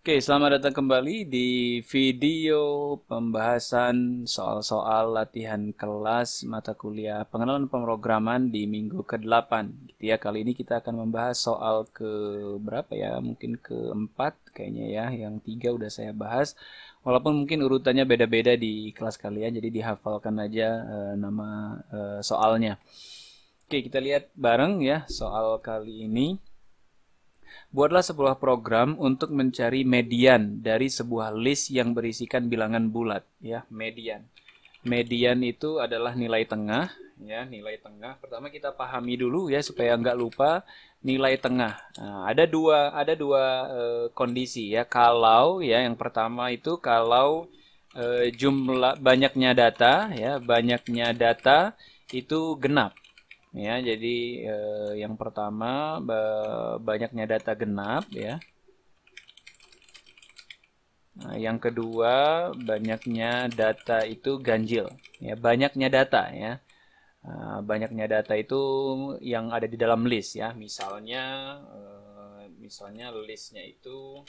Oke, selamat datang kembali di video pembahasan soal-soal latihan kelas mata kuliah pengenalan pemrograman di minggu ke-8. Gitu ya, kali ini kita akan membahas soal ke berapa ya? Mungkin keempat kayaknya ya. Yang 3 udah saya bahas. Walaupun mungkin urutannya beda-beda di kelas kalian, jadi dihafalkan aja nama soalnya. Oke, kita lihat bareng ya soal kali ini. Buatlah sebuah program untuk mencari median dari sebuah list yang berisikan bilangan bulat, ya, median. Median itu adalah nilai tengah, ya, nilai tengah. Pertama kita pahami dulu ya supaya nggak lupa nilai tengah. Nah, ada dua kondisi ya. Kalau ya yang pertama itu kalau jumlah banyaknya data ya, banyaknya data itu genap. Ya, jadi yang pertama banyaknya data genap ya. Nah, yang kedua banyaknya data itu ganjil. Ya, banyaknya data ya. Banyaknya data itu yang ada di dalam list ya. Misalnya listnya itu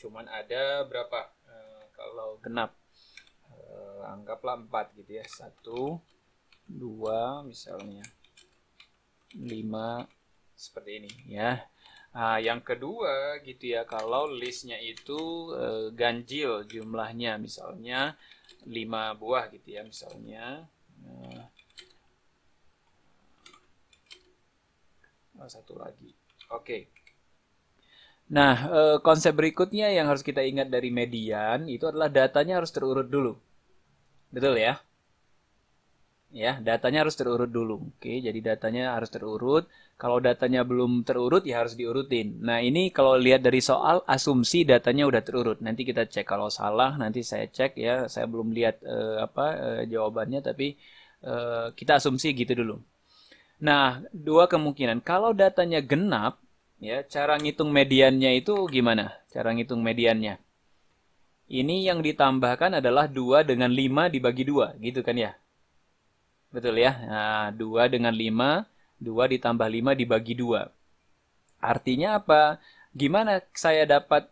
cuman ada berapa? Kalau genap anggaplah 4 gitu ya. 1, 2 misalnya. 5 seperti ini ya. Yang kedua gitu ya, kalau listnya itu ganjil jumlahnya, misalnya 5 buah gitu ya, misalnya satu lagi. Oke. Nah, konsep berikutnya yang harus kita ingat dari median itu adalah datanya harus terurut dulu. Betul ya? Ya, datanya harus terurut dulu. Oke, jadi datanya harus terurut. Kalau datanya belum terurut ya harus diurutin. Nah, ini kalau lihat dari soal asumsi datanya udah terurut. Nanti kita cek kalau salah, nanti saya cek ya. Saya belum lihat jawabannya tapi kita asumsi gitu dulu. Nah, dua kemungkinan. Kalau datanya genap, ya, cara ngitung mediannya itu gimana? Cara ngitung mediannya. Ini yang ditambahkan adalah 2 dengan 5 dibagi 2, gitu kan ya? Betul ya. Nah, 2 dengan 5, 2 ditambah 5 dibagi 2. Artinya apa? Gimana saya dapat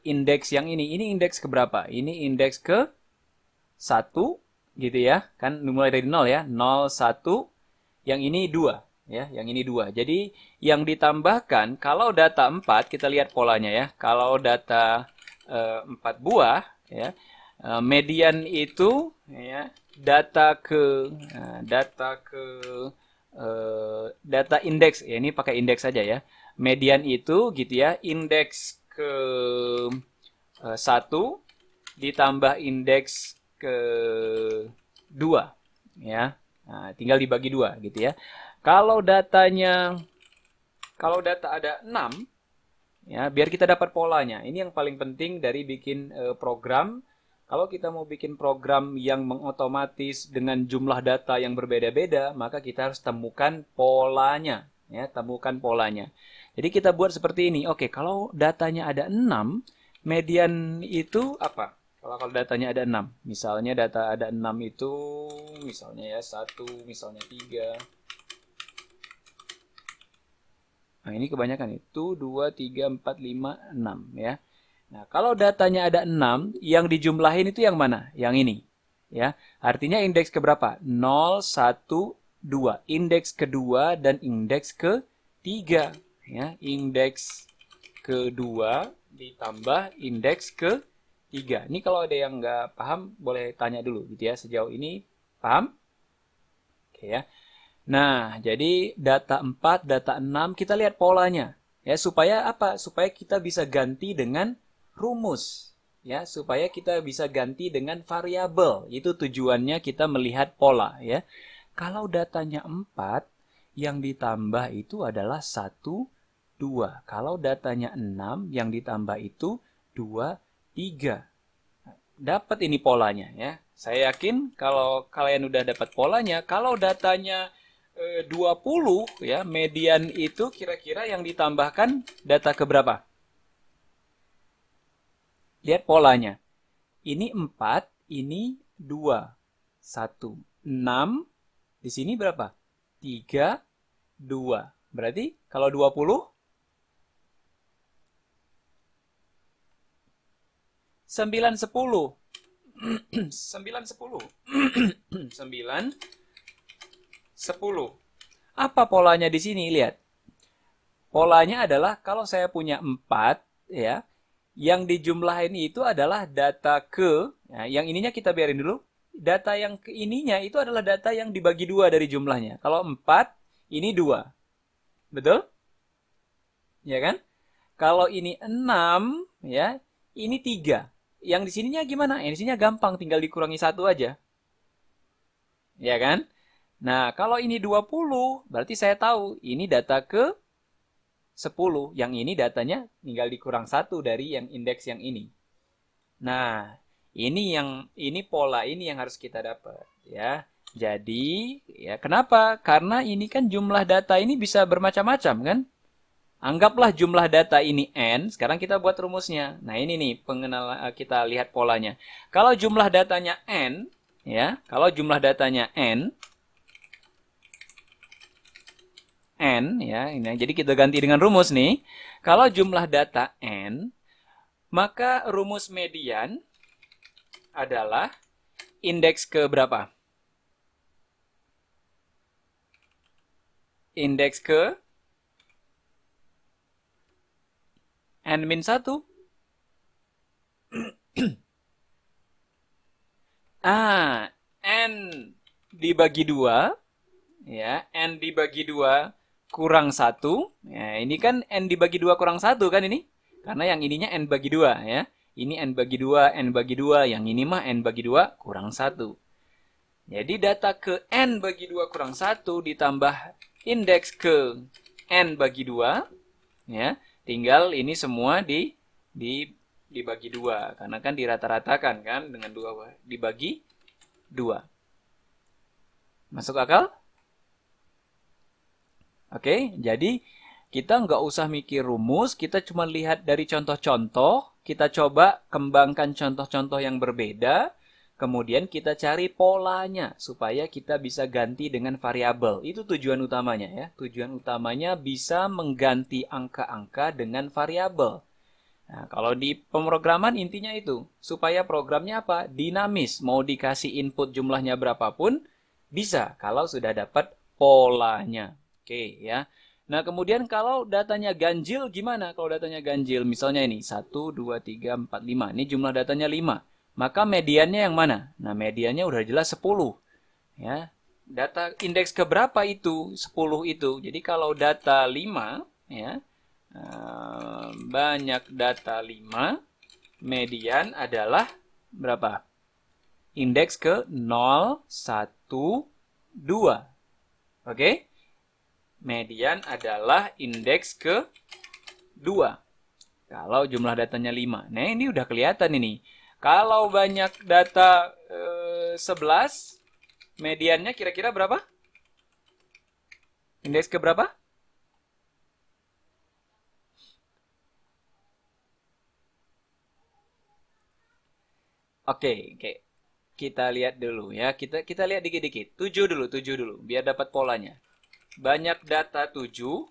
indeks yang ini? Ini indeks ke berapa? Ini indeks ke 1 gitu ya. Kan mulai dari 0 ya. 0, 1. Yang ini 2 ya. Yang ini 2. Jadi yang ditambahkan kalau data 4 kita lihat polanya ya. Kalau data 4 buah ya. Median itu ya data indeks ya, ini pakai indeks saja ya. Median itu gitu ya, indeks ke 1 ditambah indeks ke 2 ya. Nah, tinggal dibagi 2 gitu ya. Kalau kalau data ada 6 ya, biar kita dapat polanya. Ini yang paling penting dari bikin program. Kalau kita mau bikin program yang mengotomatis dengan jumlah data yang berbeda-beda, maka kita harus temukan polanya, ya, temukan polanya. Jadi kita buat seperti ini. Oke, kalau datanya ada 6, median itu apa? Kalau datanya ada 6, misalnya data ada 6 itu misalnya ya 1, misalnya 3. Nah, ini kebanyakan itu 2, 3, 4, 5, 6 ya. Nah, kalau datanya ada 6, yang dijumlahin itu yang mana? Yang ini. Ya, artinya indeks keberapa? 0, 1, 2. Indeks kedua dan indeks ketiga. Ya, indeks kedua ditambah indeks ketiga. Ini kalau ada yang nggak paham, boleh tanya dulu gitu ya. Sejauh ini paham? Oke ya. Nah, jadi data 4, data 6, kita lihat polanya. Ya, supaya apa? Supaya kita bisa ganti dengan rumus. Ya, supaya kita bisa ganti dengan variabel. Itu tujuannya kita melihat pola ya. Kalau datanya 4, yang ditambah itu adalah 1, 2. Kalau datanya 6, yang ditambah itu 2, 3. Dapat ini polanya ya. Saya yakin kalau kalian udah dapat polanya, kalau datanya 20 ya, median itu kira-kira yang ditambahkan data keberapa? Lihat polanya. Ini 4, ini 2. 1, 6. Di sini berapa? 3, 2. Berarti kalau 20 9, 10. 9, 10. 9, 10. Apa polanya di sini? Lihat. Polanya adalah kalau saya punya 4, ya, yang dijumlahin itu adalah data ke, ya, yang ininya kita biarin dulu. Data yang ke ininya itu adalah data yang dibagi 2 dari jumlahnya. Kalau 4, ini 2. Betul? Ya kan? Kalau ini 6, ya, ini 3. Yang di sininya gimana? Yang di sininya gampang, tinggal dikurangi 1 aja. Ya kan? Nah, kalau ini 20, berarti saya tahu ini data ke 10. Yang ini datanya tinggal dikurang 1 dari yang indeks yang ini. Nah, ini pola ini yang harus kita dapat, ya. Jadi, ya kenapa? Karena ini kan jumlah data ini bisa bermacam-macam kan? Anggaplah jumlah data ini n, sekarang kita buat rumusnya. Nah, ini nih kita lihat polanya. Kalau jumlah datanya n, ya, kalau jumlah datanya n ya, ini. Jadi kita ganti dengan rumus nih. Kalau jumlah data n, maka rumus median adalah indeks ke berapa? Indeks ke n-1. N dibagi 2, ya, n dibagi 2 kurang 1. Ya, ini kan n dibagi 2 kurang 1 kan ini? Karena yang ininya n bagi 2, ya. Ini n bagi 2, n bagi 2. Yang ini mah n bagi 2 kurang 1. Jadi data ke n bagi 2 kurang 1 ditambah indeks ke n bagi 2, ya. Tinggal ini semua dibagi 2. Karena kan dirata-ratakan kan dengan 2 dibagi 2. Masuk akal? Oke, jadi kita nggak usah mikir rumus, kita cuma lihat dari contoh-contoh, kita coba kembangkan contoh-contoh yang berbeda, kemudian kita cari polanya supaya kita bisa ganti dengan variabel. Itu tujuan utamanya ya. Tujuan utamanya bisa mengganti angka-angka dengan variabel. Nah, kalau di pemrograman intinya itu, supaya programnya apa? Dinamis, mau dikasih input jumlahnya berapapun, bisa kalau sudah dapat polanya. Oke ya. Nah, kemudian kalau datanya ganjil gimana? Kalau datanya ganjil, misalnya ini 1, 2, 3, 4, 5. Ini jumlah datanya 5. Maka mediannya yang mana? Nah, mediannya udah jelas 10. Ya. Data indeks ke berapa itu? 10 itu. Jadi kalau data 5, ya, banyak data 5, median adalah berapa? Indeks ke 0, 1, 2. Oke? Median adalah indeks ke 2. Kalau jumlah datanya 5. Nah, ini udah kelihatan ini. Kalau banyak data 11, mediannya kira-kira berapa? Indeks ke berapa? Oke. Kita lihat dulu ya. Kita lihat dikit-dikit. 7 dulu, biar dapat polanya. Banyak data 7,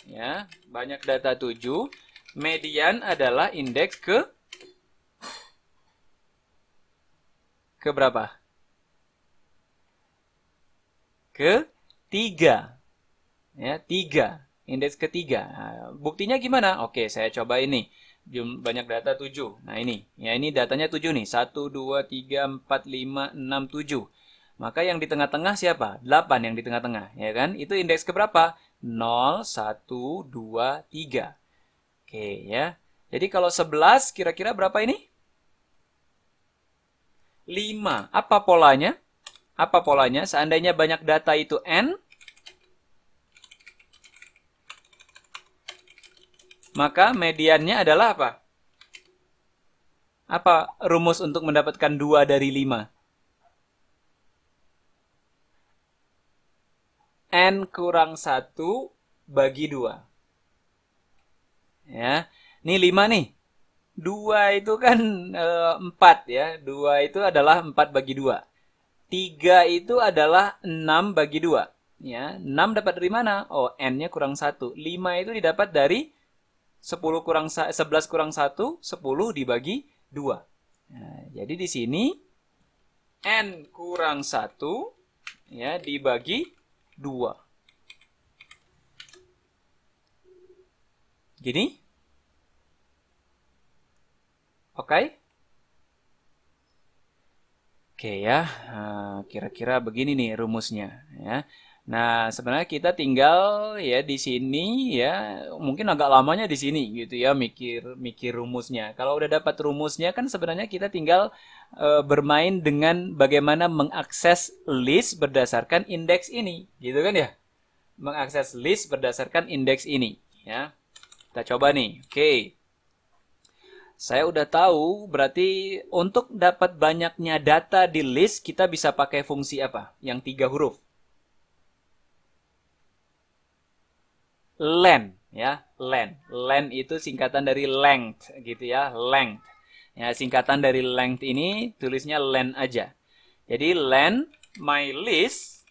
ya, banyak data 7, median adalah indeks ke berapa? Ke 3. Ya, 3. Indeks ketiga. Nah, buktinya gimana? Oke, saya coba ini. Banyak data 7. Nah, ini. Ya, ini datanya 7 nih. 1, 2, 3, 4, 5, 6, 7. Maka yang di tengah-tengah siapa? 8 yang di tengah-tengah, ya kan? Itu indeks ke berapa? 0, 1, 2, 3. Oke, ya. Jadi kalau 11 kira-kira berapa ini? 5. Apa polanya? Apa polanya? Seandainya banyak data itu n, maka mediannya adalah apa? Apa rumus untuk mendapatkan 2 dari 5? N kurang 1 bagi 2. Ya. Ini 5 nih. 2 itu kan 4 ya. 2 itu adalah 4 bagi 2. 3 itu adalah 6 bagi 2. Ya. 6 dapat dari mana? Oh, N-nya kurang 1. 5 itu didapat dari 11 kurang 1, 10 dibagi 2. Nah, jadi di sini N kurang 1 ya dibagi 2. Gini? Oke? Oke ya, kira-kira begini nih rumusnya ya. Nah, sebenarnya kita tinggal ya di sini ya, mungkin agak lamanya di sini gitu ya mikir rumusnya. Kalau udah dapat rumusnya kan sebenarnya kita tinggal bermain dengan bagaimana mengakses list berdasarkan indeks ini, gitu kan ya? Mengakses list berdasarkan indeks ini ya. Kita coba nih. Oke. Saya udah tahu, berarti untuk dapat banyaknya data di list, kita bisa pakai fungsi apa? Yang 3 huruf. Len, ya, len. Len itu singkatan dari length, gitu ya, length. Ya, singkatan dari length ini tulisnya len aja. Jadi len my list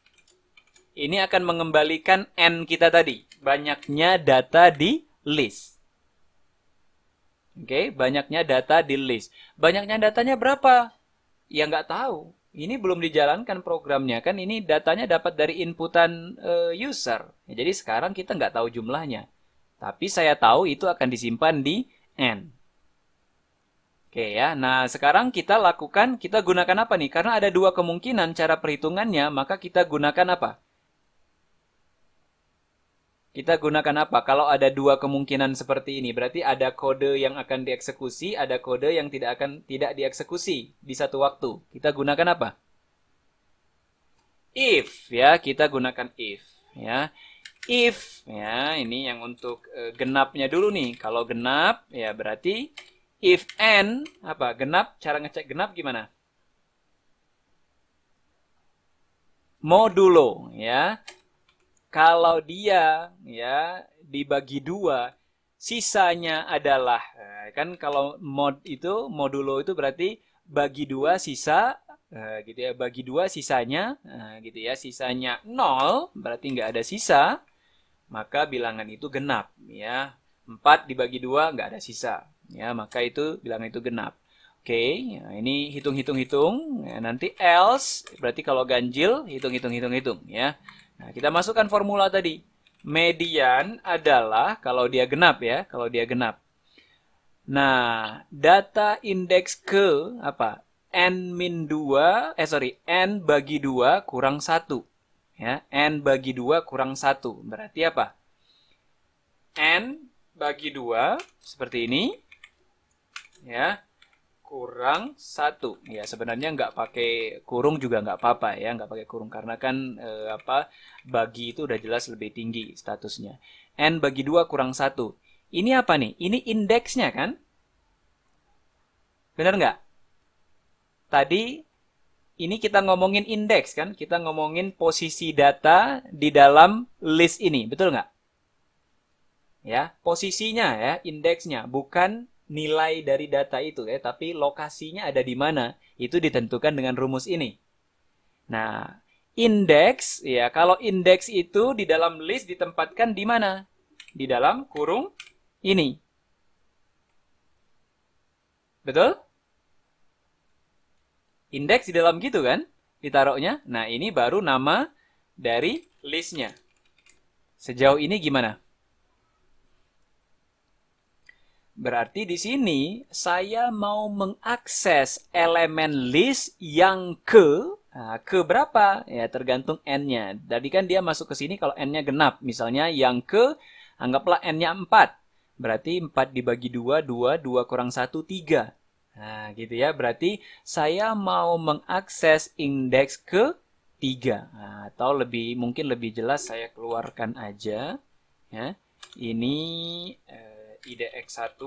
ini akan mengembalikan n kita tadi, banyaknya data di list. Oke, banyaknya data di list. Banyaknya datanya berapa? Ya nggak tahu. Ini belum dijalankan programnya. Kan ini datanya dapat dari inputan user. Ya, jadi sekarang kita nggak tahu jumlahnya. Tapi saya tahu itu akan disimpan di N. Oke ya, nah sekarang kita gunakan apa nih? Karena ada dua kemungkinan cara perhitungannya, maka kita gunakan apa? Kita gunakan apa? Kalau ada dua kemungkinan seperti ini, berarti ada kode yang akan dieksekusi, ada kode yang tidak dieksekusi di satu waktu. Kita gunakan apa? If ya, kita gunakan if ya. If ya, ini yang untuk genapnya dulu nih. Kalau genap ya berarti if n apa? Genap, cara ngecek genap gimana? Modulo ya. Kalau dia ya dibagi 2, sisanya adalah kan kalau modulo itu berarti bagi 2 sisa gitu ya, bagi 2 sisanya gitu ya, sisanya 0 berarti nggak ada sisa, maka bilangan itu genap ya. 4 dibagi 2 nggak ada sisa ya, maka itu bilangan itu genap. Oke, ya, ini hitung ya, nanti else berarti kalau ganjil hitung ya. Nah, kita masukkan formula tadi. Median adalah kalau dia genap ya, kalau dia genap. Nah, data indeks ke apa? N bagi 2 kurang 1. Ya, N bagi 2 kurang 1. Berarti apa? N bagi 2 seperti ini. Ya, kurang 1. Ya, sebenarnya nggak pakai kurung juga nggak apa-apa ya, nggak pakai kurung karena kan bagi itu udah jelas lebih tinggi statusnya. N bagi 2 kurang 1. Ini apa nih? Ini indeksnya kan? Benar nggak? Tadi ini kita ngomongin indeks kan? Kita ngomongin posisi data di dalam list ini, betul nggak? Ya, posisinya ya, indeksnya, bukan nilai dari data itu ya, tapi lokasinya ada di mana itu ditentukan dengan rumus ini. Nah, indeks ya, kalau indeks itu di dalam list ditempatkan di mana? Di dalam kurung ini. Betul? Indeks di dalam gitu kan? Ditaruhnya. Nah, ini baru nama dari listnya. Sejauh ini gimana? Berarti di sini saya mau mengakses elemen list yang ke berapa? Ya, tergantung n-nya. Tadi kan dia masuk ke sini kalau n-nya genap. Misalnya yang anggaplah n-nya 4. Berarti 4 dibagi 2, 2 kurang 1, 3. Nah, gitu ya. Berarti saya mau mengakses indeks ke 3. Nah, atau mungkin lebih jelas saya keluarkan aja. Ya. Ini IDX1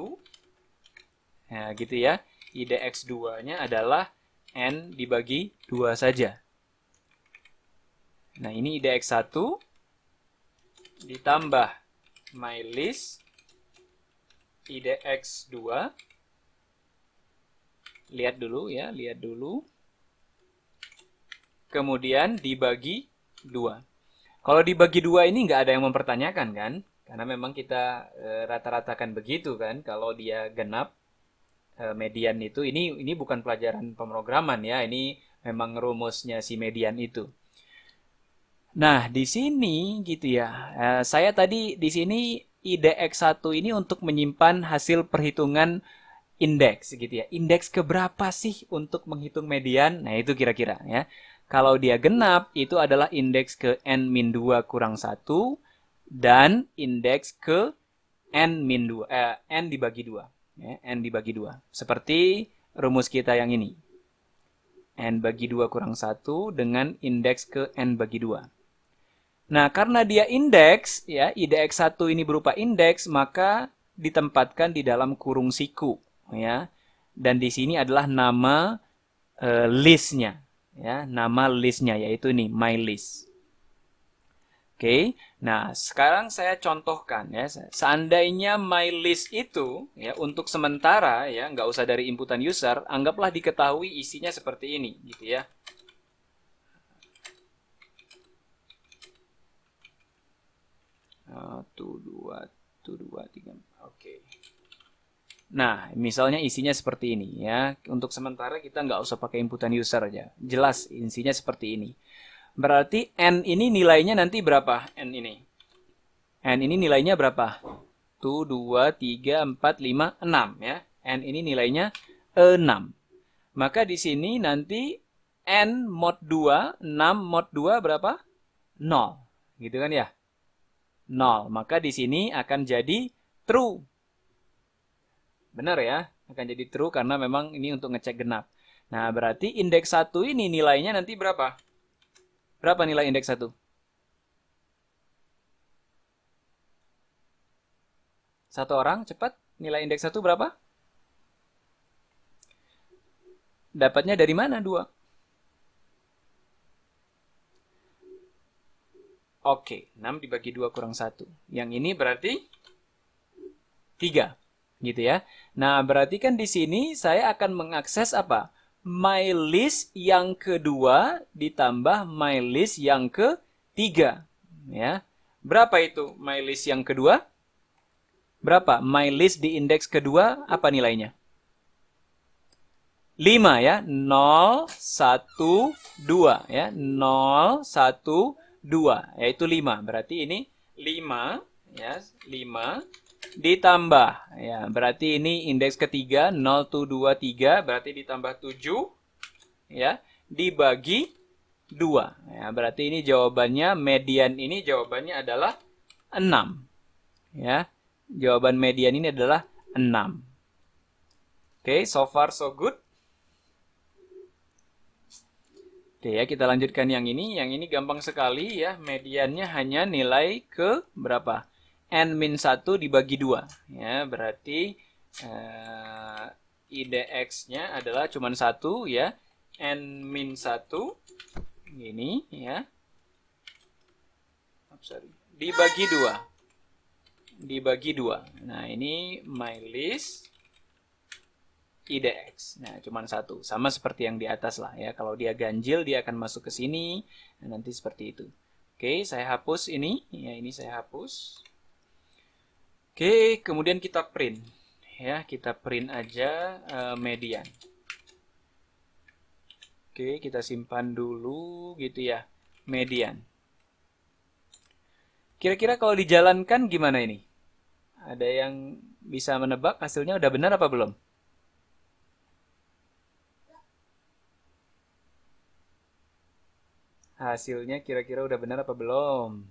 nah gitu ya, IDX2 nya adalah N dibagi 2 saja. Nah ini IDX1 ditambah mylist IDX2, lihat dulu kemudian dibagi 2. Kalau dibagi 2 ini nggak ada yang mempertanyakan kan? Karena memang kita rata-ratakan begitu kan, kalau dia genap. median itu ini bukan pelajaran pemrograman ya, ini memang rumusnya si median itu. Nah, di sini gitu ya. Saya tadi di sini IDX1 ini untuk menyimpan hasil perhitungan indeks gitu ya. Indeks keberapa sih untuk menghitung median? Nah, itu kira-kira ya. Kalau dia genap, itu adalah indeks ke N-2 kurang 1 dan indeks ke N-2, N dibagi 2. Ya, N dibagi 2. Seperti rumus kita yang ini. N bagi 2 kurang 1 dengan indeks ke N bagi 2. Nah, karena dia indeks, ya, IDX1 ini berupa indeks, maka ditempatkan di dalam kurung siku, ya. Dan di sini adalah nama listnya, ya, nama listnya yaitu ini my list. Oke, nah sekarang saya contohkan ya. Seandainya my list itu, ya, untuk sementara ya, nggak usah dari inputan user, anggaplah diketahui isinya seperti ini, gitu ya. 2, 3. Oke. Nah, misalnya isinya seperti ini ya. Untuk sementara kita nggak usah pakai inputan user aja. Jelas isinya seperti ini. Berarti N ini nilainya nanti berapa? N ini. N ini nilainya berapa? 1, 2, 3, 4, 5, 6 ya. N ini nilainya 6. Maka di sini nanti N mod 2, 6 mod 2 berapa? 0. Gitu kan ya? 0. Maka di sini akan jadi true. Benar ya? Akan jadi true karena memang ini untuk ngecek genap. Nah, berarti indeks 1 ini nilainya nanti berapa? Berapa nilai indeks 1? Satu orang, cepat. Nilai indeks 1 berapa? Dapatnya dari mana 2? Oke, 6 dibagi 2 kurang 1. Yang ini berarti 3. Gitu ya. Nah, berarti kan di sini saya akan mengakses apa? My list yang kedua ditambah my list yang ketiga. Ya. Berapa itu my list yang kedua? Berapa? My list di indeks kedua apa nilainya? 5 ya. 0, 1, 2 ya. 0, 1, 2. Yaitu 5. Berarti ini 5 ya. 5 ditambah ya, berarti ini indeks ketiga 0, 2, 3, berarti ditambah 7 ya, dibagi 2 ya, berarti ini jawabannya median ini jawabannya adalah 6 ya, jawaban median ini adalah 6. Oke, so far so good. Oke ya, kita lanjutkan yang ini gampang sekali ya, mediannya hanya nilai ke berapa? N-1 dibagi 2 ya, berarti IDX-nya adalah cuma 1 ya, N-1 gini ya, dibagi 2. Nah, ini my list IDX. Nah, cuma 1, sama seperti yang di atas lah ya, kalau dia ganjil dia akan masuk ke sini. Nah, nanti seperti itu. Oke, saya hapus ini ya, ini saya hapus. Oke, kemudian kita print. Ya, kita print aja median. Oke, kita simpan dulu gitu ya, median. Kira-kira kalau dijalankan gimana ini? Ada yang bisa menebak hasilnya udah benar apa belum? Hasilnya kira-kira udah benar apa belum?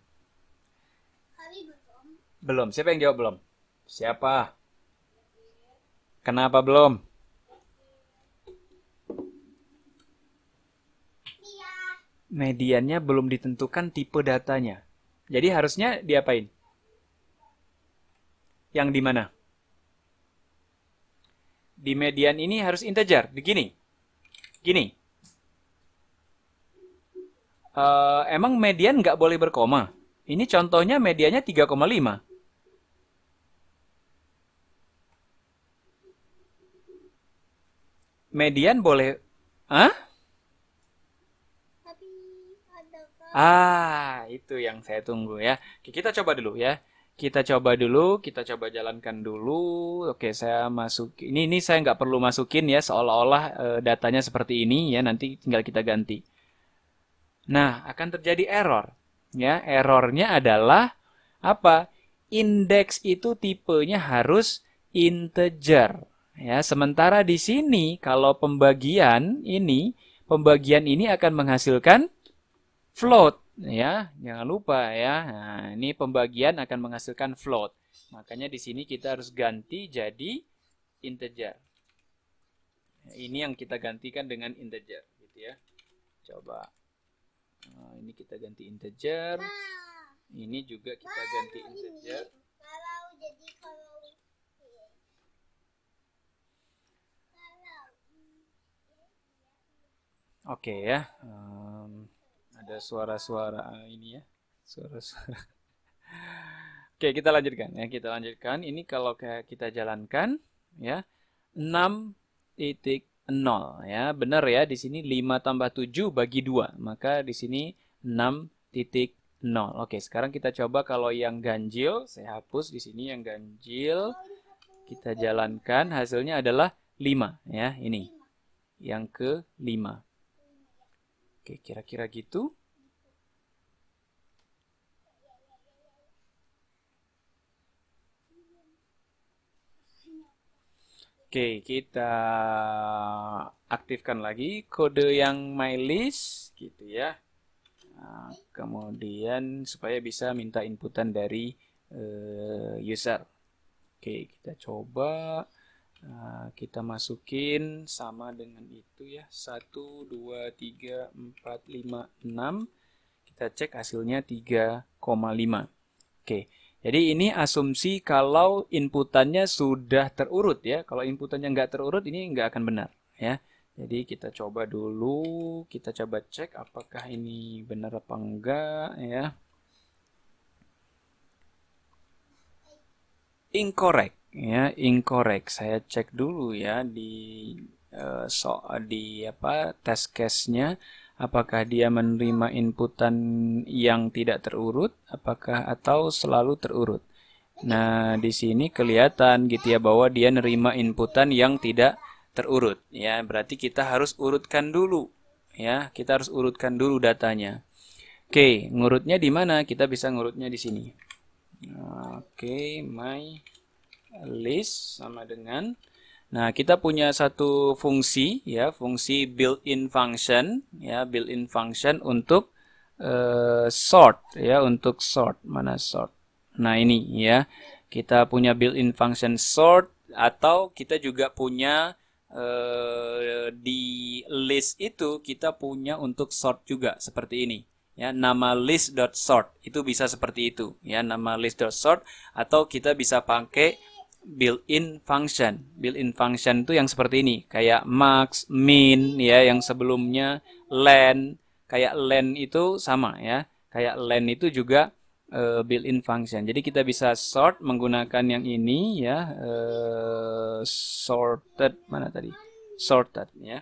Belum. Siapa yang jawab belum? Siapa? Kenapa belum? Mediannya belum ditentukan tipe datanya. Jadi harusnya diapain? Yang di mana? Di median ini harus integer. Begini. Gini. Emang median nggak boleh berkoma? Ini contohnya mediannya 3,5. Median boleh, ah? Itu yang saya tunggu ya. Oke, kita coba dulu ya. Kita coba dulu, kita coba jalankan dulu. Oke, saya masuk. Ini saya nggak perlu masukin ya, seolah-olah datanya seperti ini ya. Nanti tinggal kita ganti. Nah, akan terjadi error. Ya, errornya adalah apa? Indeks itu tipenya harus integer. Ya, sementara di sini kalau pembagian ini akan menghasilkan float. Ya, jangan lupa ya. Nah, ini pembagian akan menghasilkan float. Makanya di sini kita harus ganti jadi integer. Ini yang kita gantikan dengan integer, gitu ya. Coba. Nah, ini kita ganti integer. Ini juga kita ganti integer. Oke ya. Ada suara-suara ini ya. Suara-suara. Oke, kita lanjutkan ya. Kita lanjutkan. Ini kalau kita jalankan ya. 6.0 ya. Benar ya, di sini 5 tambah 7 bagi 2. Maka di sini 6.0. Oke, sekarang kita coba kalau yang ganjil, saya hapus di sini yang ganjil. Kita jalankan, hasilnya adalah 5 ya, ini. Yang ke-5. Oke, kira-kira gitu. Oke, kita aktifkan lagi kode yang mylist gitu ya. Nah, kemudian supaya bisa minta inputan dari user. Oke, kita coba. Kita masukin sama dengan itu ya, 1, 2, 3, 4, 5, 6. Kita cek hasilnya 3,5. Oke, jadi ini asumsi kalau inputannya sudah terurut ya. Kalau inputannya nggak terurut, ini nggak akan benar ya. Jadi kita coba dulu, kita coba cek apakah ini benar apa enggak ya. Incorrect ya, incorrect. Saya cek dulu ya di test case-nya, apakah dia menerima inputan yang tidak terurut, apakah atau selalu terurut. Nah, di sini kelihatan gitu ya bahwa dia nerima inputan yang tidak terurut ya. Berarti kita harus urutkan dulu ya. Kita harus urutkan dulu datanya. Oke, ngurutnya di mana? Kita bisa ngurutnya di sini. Oke, my list sama dengan, nah kita punya satu fungsi ya, fungsi built-in function ya, built-in function untuk sort ya, untuk sort. Mana sort? Nah ini ya, kita punya built-in function sort, atau kita juga punya di list itu kita punya untuk sort juga seperti ini. Ya, nama list.sort itu bisa seperti itu ya, nama list.sort, atau kita bisa pakai built-in function. Built-in function itu yang seperti ini, kayak max, min ya, yang sebelumnya len, kayak len itu sama ya, kayak len itu juga built-in function. Jadi kita bisa sort menggunakan yang ini ya, sorted, mana tadi? Sorted ya.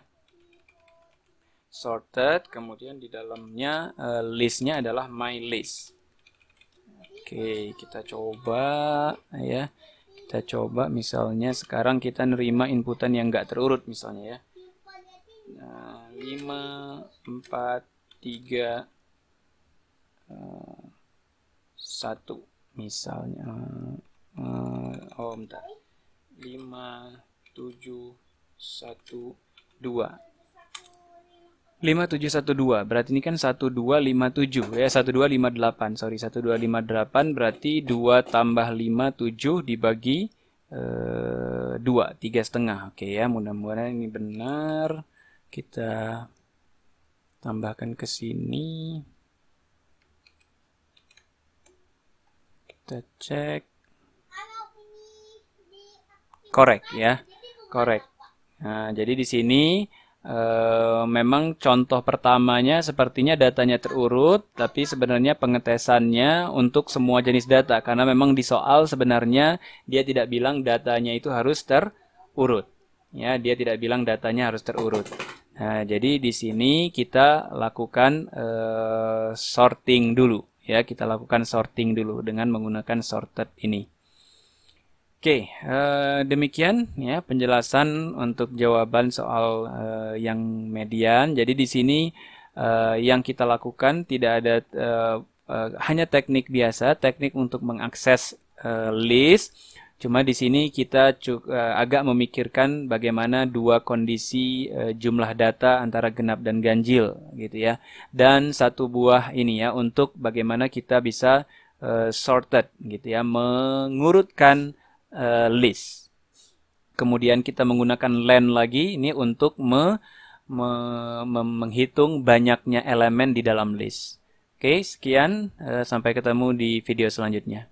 Sorted, kemudian di dalamnya listnya adalah my list. Oke, kita coba ya. Kita coba misalnya sekarang kita nerima inputan yang enggak terurut misalnya ya. Nah, 5, 4, 3, 1 misalnya. Bentar. 5, 7, 1, 2. 5712, berarti ini kan 1257 ya, 1258, sorry, 1258 berarti 2 tambah 57 dibagi 2, 3,5. Oke ya, mudah-mudahan ini benar. Kita tambahkan ke sini. Kita cek. Correct ya, correct. Nah, jadi di sini memang contoh pertamanya sepertinya datanya terurut, tapi sebenarnya pengetesannya untuk semua jenis data, karena memang di soal sebenarnya dia tidak bilang datanya itu harus terurut ya, dia tidak bilang datanya harus terurut. Nah, jadi di sini kita lakukan sorting dulu ya. Kita lakukan sorting dulu dengan menggunakan sorted ini. Oke, demikian ya penjelasan untuk jawaban soal yang median. Jadi di sini yang kita lakukan tidak ada hanya teknik biasa, teknik untuk mengakses list. Cuma di sini kita agak memikirkan bagaimana dua kondisi jumlah data antara genap dan ganjil gitu ya. Dan satu buah ini ya untuk bagaimana kita bisa sorted gitu ya, mengurutkan list. Kemudian kita menggunakan len lagi ini untuk menghitung banyaknya elemen di dalam list. Oke, sekian. Sampai ketemu di video selanjutnya.